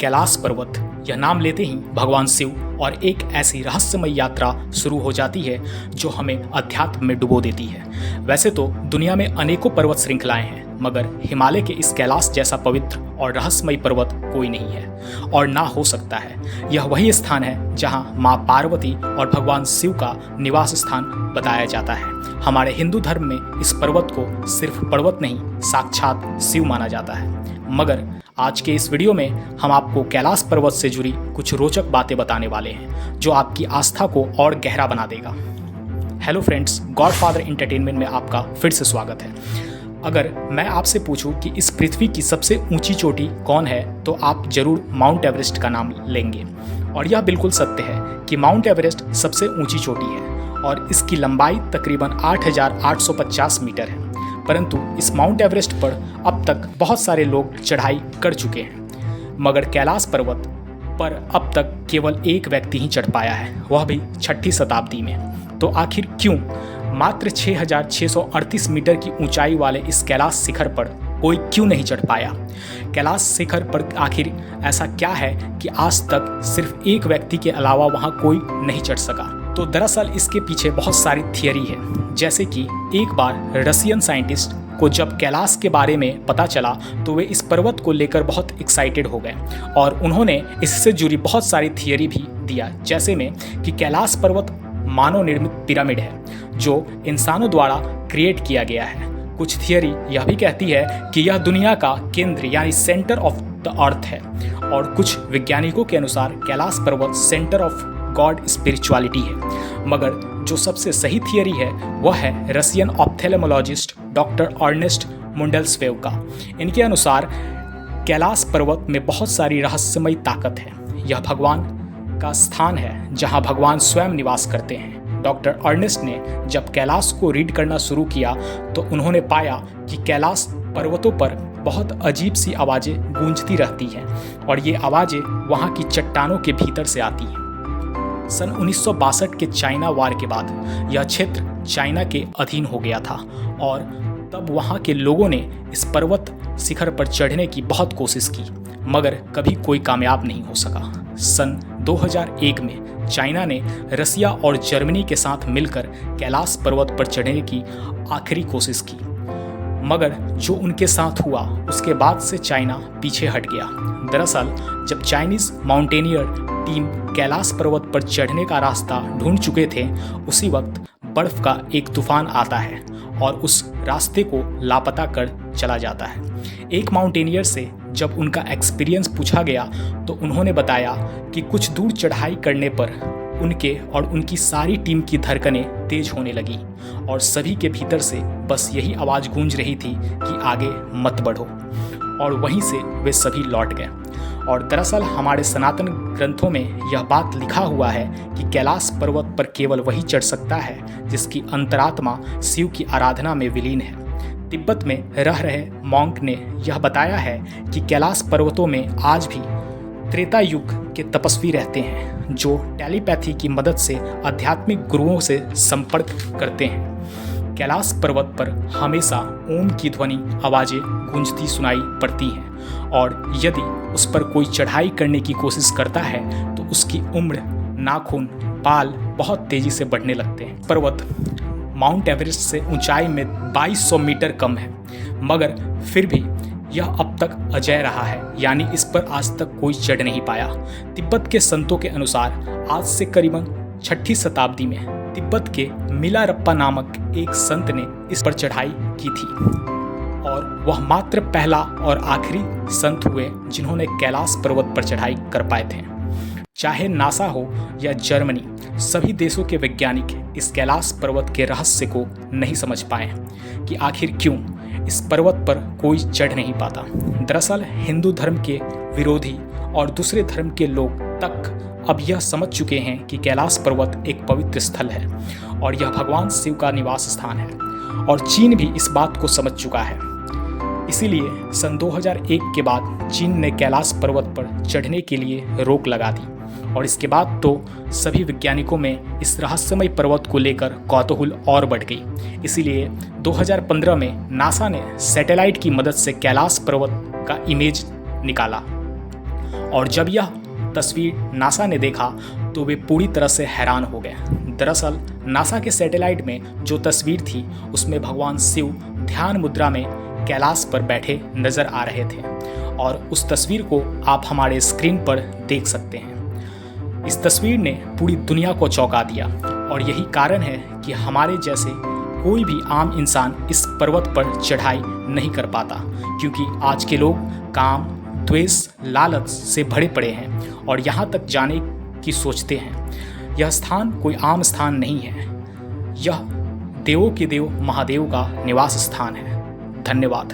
कैलाश पर्वत, यह नाम लेते ही भगवान शिव और एक ऐसी रहस्यमय यात्रा शुरू हो जाती है जो हमें अध्यात्म में डुबो देती है। वैसे तो दुनिया में अनेकों पर्वत श्रृंखलाएं हैं, मगर हिमालय के इस कैलाश जैसा पवित्र और रहस्यमय पर्वत कोई नहीं है और ना हो सकता है। यह वही स्थान है जहां मां पार्वती और भगवान शिव का निवास स्थान बताया जाता है। हमारे हिंदू धर्म में इस पर्वत को सिर्फ पर्वत नहीं, साक्षात शिव माना जाता है। मगर आज के इस वीडियो में हम आपको कैलाश पर्वत से जुड़ी कुछ रोचक बातें बताने वाले हैं जो आपकी आस्था को और गहरा बना देगा। हेलो फ्रेंड्स, गॉडफादर एंटरटेनमेंट में आपका फिर से स्वागत है। अगर मैं आपसे पूछूं कि इस पृथ्वी की सबसे ऊंची चोटी कौन है तो आप जरूर माउंट एवरेस्ट का नाम लेंगे। और यह बिल्कुल सत्य है कि माउंट एवरेस्ट सबसे ऊंची चोटी है और इसकी लंबाई तकरीबन 8,850 मीटर है। परंतु इस माउंट एवरेस्ट पर अब तक बहुत सारे लोग चढ़ाई कर चुके हैं, मगर कैलाश पर्वत पर अब तक केवल एक व्यक्ति ही चढ़ पाया है, वह भी 6ठी शताब्दी में। तो आखिर क्यों मात्र 6,638 मीटर की ऊंचाई वाले इस कैलाश शिखर पर कोई क्यों नहीं चढ़ पाया? कैलाश शिखर पर आखिर ऐसा क्या है कि आज तक सिर्फ एक व्यक्ति के अलावा वहां कोई नहीं चढ़ सका? तो दरअसल इसके पीछे बहुत सारी थियरी है। जैसे कि एक बार रशियन साइंटिस्ट को जब कैलाश के बारे में पता चला तो वे इस पर्वत को लेकर बहुत एक्साइटेड हो गए और उन्होंने इससे जुड़ी बहुत सारी थियरी भी दिया, जैसे में कि कैलाश पर्वत मानव निर्मित पिरामिड है जो इंसानों द्वारा क्रिएट किया गया है। कुछ थियरी यह भी कहती है कि यह दुनिया का केंद्र यानी सेंटर ऑफ द अर्थ है, और कुछ वैज्ञानिकों के अनुसार कैलाश पर्वत सेंटर ऑफ गॉड स्पिरिचुअलिटी है। मगर जो सबसे सही थियरी है वह है रशियन ऑप्थेल्मोलॉजिस्ट डॉक्टर अर्नेस्ट मुंडलस्वेव का। इनके अनुसार कैलाश पर्वत में बहुत सारी रहस्यमय ताकत है। यह भगवान का स्थान है जहां भगवान स्वयं निवास करते हैं। डॉक्टर अर्नेस्ट ने जब कैलाश को रीड करना शुरू किया तो उन्होंने पाया कि कैलाश पर्वतों पर बहुत अजीब सी आवाज़ें गूंजती रहती हैं और ये आवाज़ें वहाँ की चट्टानों के भीतर से आती हैं। सन 1962 के चाइना वार के बाद यह क्षेत्र चाइना के अधीन हो गया था और तब वहाँ के लोगों ने इस पर्वत शिखर पर चढ़ने की बहुत कोशिश की, मगर कभी कोई कामयाब नहीं हो सका। सन 2001 में चाइना ने रसिया और जर्मनी के साथ मिलकर कैलाश पर्वत पर चढ़ने की आखिरी कोशिश की, मगर जो उनके साथ हुआ उसके बाद से चाइना पीछे हट गया। दरअसल जब चाइनीज माउंटेनियर टीम कैलाश पर्वत पर चढ़ने का रास्ता ढूंढ चुके थे, उसी वक्त बर्फ का एक तूफान आता है और उस रास्ते को लापता कर चला जाता है। एक माउंटेनियर से जब उनका एक्सपीरियंस पूछा गया तो उन्होंने बताया कि कुछ दूर चढ़ाई करने पर उनके और उनकी सारी टीम की धड़कनें तेज होने लगी और सभी के भीतर से बस यही आवाज़ गूंज रही थी कि आगे मत बढ़ो, और वहीं से वे सभी लौट गए। और दरअसल हमारे सनातन ग्रंथों में यह बात लिखा हुआ है कि कैलाश पर्वत पर केवल वही चढ़ सकता है जिसकी अंतरात्मा शिव की आराधना में विलीन है। तिब्बत में रह रहे मॉन्क ने यह बताया है कि कैलाश पर्वतों में आज भी त्रेता युग के तपस्वी रहते हैं जो टेलीपैथी की मदद से आध्यात्मिक गुरुओं से संपर्क करते हैं। कैलाश पर्वत पर हमेशा ओम की ध्वनि आवाज़ें गूंजती सुनाई पड़ती हैं और यदि उस पर कोई चढ़ाई करने की कोशिश करता है तो उसकी उम्र, नाखून, बाल बहुत तेज़ी से बढ़ने लगते हैं। पर्वत माउंट एवरेस्ट से ऊंचाई में 2200 मीटर कम है, मगर फिर भी यह अब तक अजेय रहा है, यानी इस पर आज तक कोई चढ़ नहीं पाया। तिब्बत के संतों के अनुसार आज से करीबन 6ठी शताब्दी में तिब्बत के मिलारप्पा नामक एक संत ने इस पर चढ़ाई की थी और वह मात्र पहला और आखिरी संत हुए जिन्होंने कैलाश पर्वत पर चढ़ाई कर पाए थे। चाहे नासा हो या जर्मनी, सभी देशों के वैज्ञानिक इस कैलाश पर्वत के रहस्य को नहीं समझ पाए कि आखिर क्यों इस पर्वत पर कोई चढ़ नहीं पाता। दरअसल हिंदू धर्म के विरोधी और दूसरे धर्म के लोग तक अब यह समझ चुके हैं कि कैलाश पर्वत एक पवित्र स्थल है और यह भगवान शिव का निवास स्थान है, और चीन भी इस बात को समझ चुका है। इसीलिए सन 2001 के बाद चीन ने कैलाश पर्वत पर चढ़ने के लिए रोक लगा दी और इसके बाद तो सभी वैज्ञानिकों में इस रहस्यमय पर्वत को लेकर कौतूहल और बढ़ गई। इसीलिए 2015 में नासा ने सैटेलाइट की मदद से कैलाश पर्वत का इमेज निकाला और जब यह तस्वीर नासा ने देखा तो वे पूरी तरह से हैरान हो गए। दरअसल नासा के सैटेलाइट में जो तस्वीर थी उसमें भगवान शिव ध्यान मुद्रा में कैलाश पर बैठे नजर आ रहे थे और उस तस्वीर को आप हमारे स्क्रीन पर देख सकते हैं। इस तस्वीर ने पूरी दुनिया को चौंका दिया और यही कारण है कि हमारे जैसे कोई भी आम इंसान इस पर्वत पर चढ़ाई नहीं कर पाता, क्योंकि आज के लोग काम, द्वेष, लालच से भरे पड़े हैं और यहाँ तक जाने की सोचते हैं। यह स्थान कोई आम स्थान नहीं है, यह देवों के देव महादेव का निवास स्थान है। धन्यवाद।